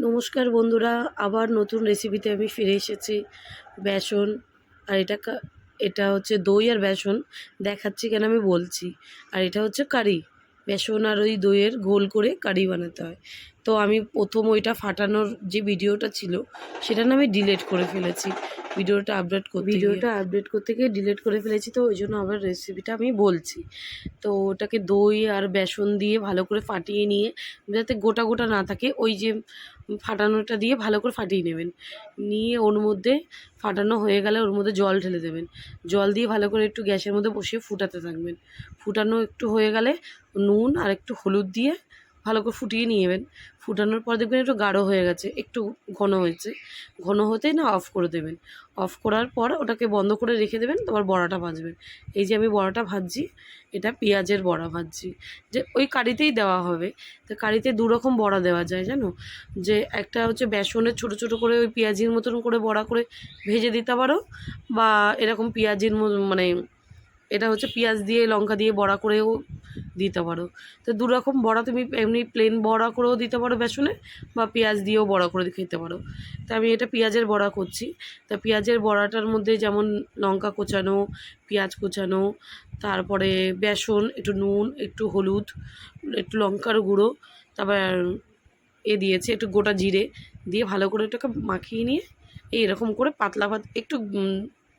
নমস্কার বন্ধুরা, আবার নতুন রেসিপিতে আমি ফিরে এসেছি। বেসন আর এটা হচ্ছে দই আর বেসন দেখাচ্ছি কেন আমি বলছি। আর এটা হচ্ছে কারি, বেসন আর ওই দইয়ের ঘোল করে কারি বানাতে হয়। তো আমি প্রথম ওইটা ফাটানোর যে ভিডিওটা ছিল সেটা না আমি ডিলিট করে ফেলেছি। ভিডিওটা আপডেট করতে গিয়ে ডিলিট করে ফেলেছি, তো ওই জন্য আবার রেসিপিটা আমি বলছি। তো ওটাকে দই আর বেসন দিয়ে ভালো করে ফাটিয়ে নিয়ে, যাতে গোটা গোটা না থাকে, ওই যে ফাটানোটা দিয়ে ভালো করে ফাটিয়ে নেবেন। নিয়ে ওর মধ্যে ফাটানো হয়ে গেলে ওর মধ্যে জল ঢেলে দেবেন। জল দিয়ে ভালো করে একটু গ্যাসের মধ্যে বসিয়ে ফুটাতে থাকবেন। ফুটানো একটু হয়ে গেলে নুন আর একটু হলুদ দিয়ে ভালো করে ফুটিয়ে নিয়েবেন। ফুটানোর পর দেখবেন একটু গাঢ় হয়ে গেছে, একটু ঘন হয়েছে। ঘন হতেই না অফ করে দেবেন। অফ করার পর ওটাকে বন্ধ করে রেখে দেবেন। তারপর বড়াটা ভাজবেন। এই যে আমি বড়াটা ভাজছি, এটা পেঁয়াজের বড়া ভাজছি, যে ওই কারিতেই দেওয়া হবে। তো কারিতে দুরকম বড়া দেওয়া যায় জানো, যে একটা হচ্ছে বেসনের ছোটো ছোটো করে ওই পেঁয়াজির মতন করে বড়া করে ভেজে দিতে পারো, বা এরকম পেঁয়াজির মানে এটা হচ্ছে পেঁয়াজ দিয়ে লঙ্কা দিয়ে বড়া করেও দিতে পারো। তো দুরকম বড়া তুমি এমনি প্লেন বড়া করেও দিতে পারো বেসনে, বা পেঁয়াজ দিয়েও বড়া করে খেতে পারো। তো আমি এটা পেঁয়াজের বড়া করছি। তা পেঁয়াজের বড়াটার মধ্যে যেমন লঙ্কা কোচানো, পেঁয়াজ কোচানো, তারপরে বেসন, একটু নুন, একটু হলুদ, একটু লঙ্কার গুঁড়ো, তারপর দিয়েছি একটু গোটা জিরে দিয়ে ভালো করে এটাকে মাখিয়ে নিয়ে এরকম করে পাতলা একটু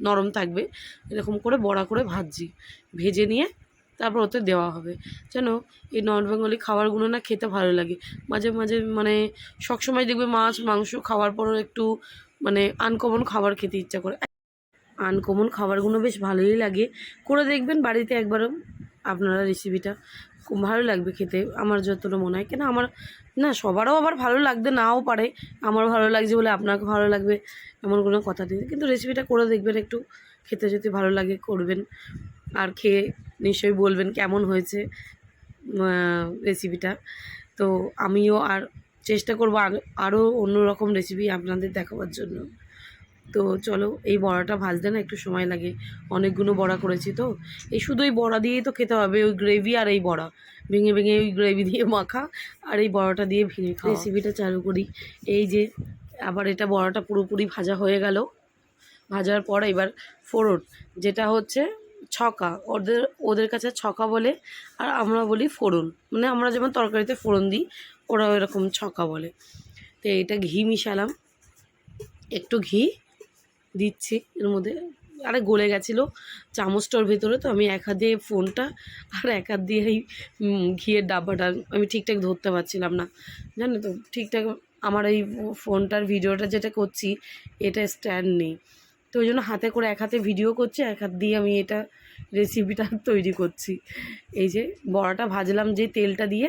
নরম থাকবে এরকম করে বড়া করে ভাজছি। ভেজে নিয়ে তারপর ওতে দেওয়া হবে। যেন এই নর্থ বেঙ্গলি খাবারগুলো না খেতে ভালো লাগে। মাঝে মাঝে মানে সবসময় দেখবে মাছ মাংস খাওয়ার পরও একটু মানে আনকমন খাবার খেতে ইচ্ছা করে। আনকমন খাবারগুলো বেশ ভালোই লাগে। করে দেখবেন বাড়িতে একবারও আপনারা রেসিপিটা, খুব ভালো লাগবে খেতে আমার যতটা মনে হয়। কেন আমার না, সবারও আবার ভালো লাগতে নাও পারে। আমার ভালো লাগছে বলে আপনাকে ভালো লাগবে এমন কোনো কথা নেই, কিন্তু রেসিপিটা করে দেখবেন, একটু খেতে যদি ভালো লাগে করবেন। আর খেয়ে নিশ্চয়ই বলবেন কেমন হয়েছে রেসিপিটা। তো আমিও আর চেষ্টা করবো আরও অন্যরকম রেসিপি আপনাদের দেখাবার জন্য। তো চলো, এই বড়াটা ভাজতে না একটু সময় লাগে। অনেকগুলো বড়া করেছি, তো এই শুধু এই বড়া দিয়েই তো খেতে হবে। ওই গ্রেভি আর এই বড়া ভেঙে ভেঙে ওই গ্রেভি দিয়ে মাখা আর এই বড়াটা দিয়ে ভেঙে খাওয়া। রেসিপিটা চালু করি। এই যে আবার এটা বড়াটা পুরোপুরি ভাজা হয়ে গেল। ভাজার পর এবার ফোড়ন, যেটা হচ্ছে ছকা, ওদের কাছে ছকা বলে, আর আমরা বলি ফোড়ন। মানে আমরা যেমন তরকারিতে ফোড়ন দিই, ওরা ওইরকম ছকা বলে। তো এটা ঘি মিশালাম, একটু ঘি দিচ্ছি এর মধ্যে। আরে গলে গেছিলো চামচটার ভেতরে, তো আমি এক হাত দিয়ে ফোনটা আর এক হাত দিয়ে এই ঘিয়ের ডাব্বাটা আমি ঠিকঠাক ধরতে পারছিলাম না, জানো তো ঠিকঠাক। আমার এই ফোনটার ভিডিওটা যেটা করছি, এটা স্ট্যান্ড নেই, তো ওই জন্য হাতে করে এক হাতে ভিডিও করছি, এক হাত দিয়ে আমি এটা রেসিপিটা তৈরি করছি। এই যে বড়াটা ভাজলাম যে তেলটা দিয়ে,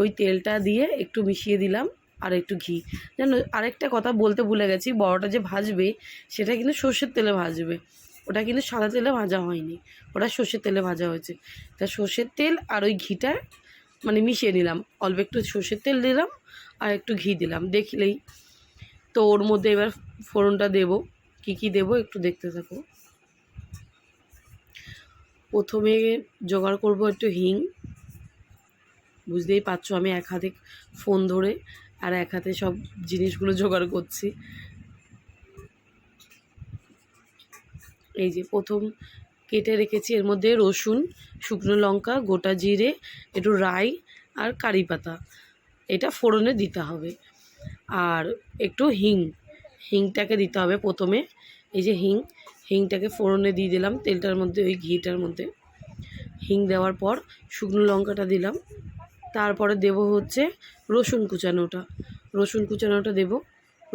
ওই তেলটা দিয়ে একটু মিশিয়ে দিলাম আর একটু ঘি। জানো, আরেকটা কথা বলতে ভুলে গেছি, বড়াটা যে ভাজবে সেটা কিন্তু সর্ষের তেলে ভাজবে। ওটা কিন্তু সাদা তেলে ভাজা হয়নি, ওটা সর্ষের তেলে ভাজা হয়েছে। তা সর্ষের তেল আর ওই ঘিটা মানে মিশিয়ে নিলাম, অল্প একটু সর্ষের তেল দিলাম আর একটু ঘি দিলাম দেখলেই। তো ওর মধ্যে এবার ফোড়নটা দেবো। কী দেবো একটু দেখতে থাকো। প্রথমে জোগাড় করব একটু হিং। বুঝতেই পারছো আমি এক হাতে ফোন ধরে আর এক হাতে সব জিনিসগুলো জোগাড় করছি। এই যে প্রথম কেটে রেখেছি, এর মধ্যে রসুন, শুকনো লঙ্কা, গোটা জিরে, একটু রাই আর কারি পাতা, এটা ফোড়নে দিতে হবে। আর একটু হিংটাকে দিতে হবে প্রথমে। এই যে হিংটাকে ফোড়নে দিয়ে দিলাম তেলটার মধ্যে, ওই ঘিটার মধ্যে। হিং দেওয়ার পর শুকনো লঙ্কাটা দিলাম। তারপরে দেব হচ্ছে রসুন কুচানোটা দেব।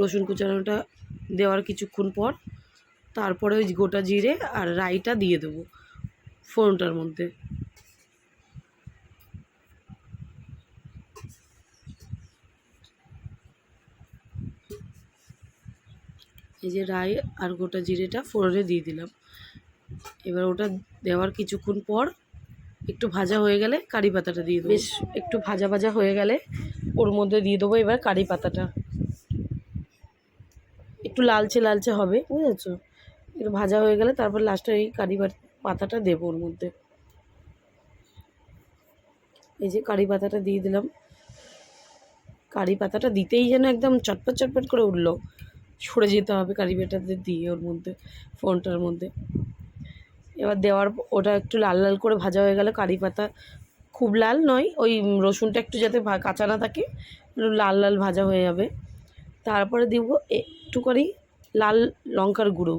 রসুন কুচানোটা দেওয়ার কিছুক্ষণ পর তারপরে ওই গোটা জিরে আর রাইটা দিয়ে দেবো ফোড়নটার মধ্যে। এই যে রাই আর গোটা জিরেটা ফোড়নে দিয়ে দিলাম। এবার ওটা দেওয়ার কিছুক্ষণ পর একটু ভাজা হয়ে গেলে কারি পাতাটা দিয়ে দেবো। বেশ একটু ভাজা ভাজা হয়ে গেলে ওর মধ্যে দিয়ে দেবো এবার কারি পাতাটা। একটু লালচে লালচে হবে, বুঝেছো? একটু ভাজা হয়ে গেলে তারপর লাস্টে এই কারি পাতাটা দেবো ওর মধ্যে। এই যে কারি পাতাটা দিয়ে দিলাম। কারি পাতাটা দিতেই যেন একদম চটপট চটপট করে উঠলো, সরে যেতে হবে কারি পাতাতে দিয়ে ওর মধ্যে, ফোড়নটার মধ্যে। এবার দেওয়ার ওটা একটু লাল লাল করে ভাজা হয়ে গেলে, কারি পাতা খুব লাল নয়, ওই রসুনটা একটু যাতে কাঁচা না থাকে, একটু লাল লাল ভাজা হয়ে যাবে। তারপরে দিব একটুখানি লাল লঙ্কার গুঁড়ো,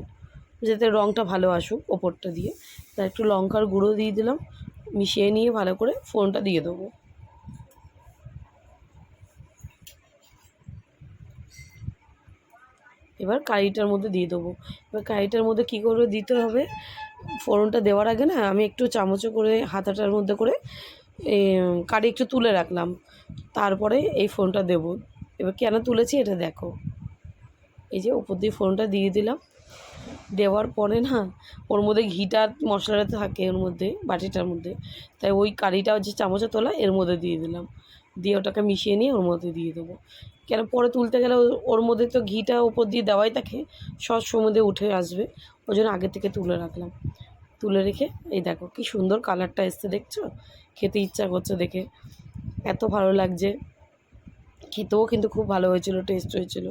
যাতে রঙটা ভালো আসুক ওপরটা দিয়ে। তা একটু লঙ্কার গুঁড়ো দিয়ে দিলাম, মিশিয়ে নিয়ে ভালো করে ফোড়নটা দিয়ে দেবো। এবার কারিটার মধ্যে দিয়ে দেবো। এবার কারিটার মধ্যে কী করে দিতে হবে, ফোড়নটা দেওয়ার আগে না আমি একটু চামচে করে হাতাটার মধ্যে করে কারি একটু তুলে রাখলাম, তারপরে এই ফোড়নটা দেবো। এবার কেন তুলেছি এটা দেখো, এই যে উপর দিয়ে ফোড়নটা দিয়ে দিলাম। দেওয়ার পরে না ওর মধ্যে ঘিটা মশলাটা থাকে ওর মধ্যে, বাটিটার মধ্যে, তাই ওই কারিটা যে চামচে তোলা এর মধ্যে দিয়ে দিলাম, দিয়ে ওটাকে মিশিয়ে নিয়ে ওর মধ্যে দিয়ে দেবো। কেন পরে তুলতে গেলে ওর মধ্যে তো ঘিটা ওপর দিয়ে দেওয়াই থাকে, সস মধ্যে উঠে আসবে, ওই জন্য আগে থেকে তুলে রাখলাম। তুলে রেখে এই দেখো কি সুন্দর কালারটা এসছে, দেখছো? খেতে ইচ্ছা করছে দেখে, এত ভালো লাগছে। খেতেও কিন্তু খুব ভালো হয়েছিল, টেস্ট হয়েছিল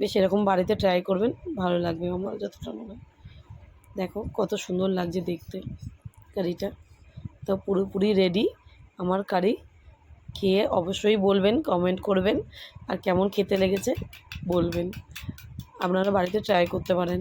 বেশ। এরকম বাড়িতে ট্রাই করবেন, ভালো লাগবে আমার যতটা মনে হয়। দেখো কত সুন্দর লাগছে দেখতে কারিটা। তো পুরোপুরি রেডি আমার কারি। খেয়ে অবশ্যই বলবেন, কমেন্ট করবেন, আর কেমন খেতে লেগেছে বলবেন। আপনারা বাড়িতে ট্রাই করতে পারেন।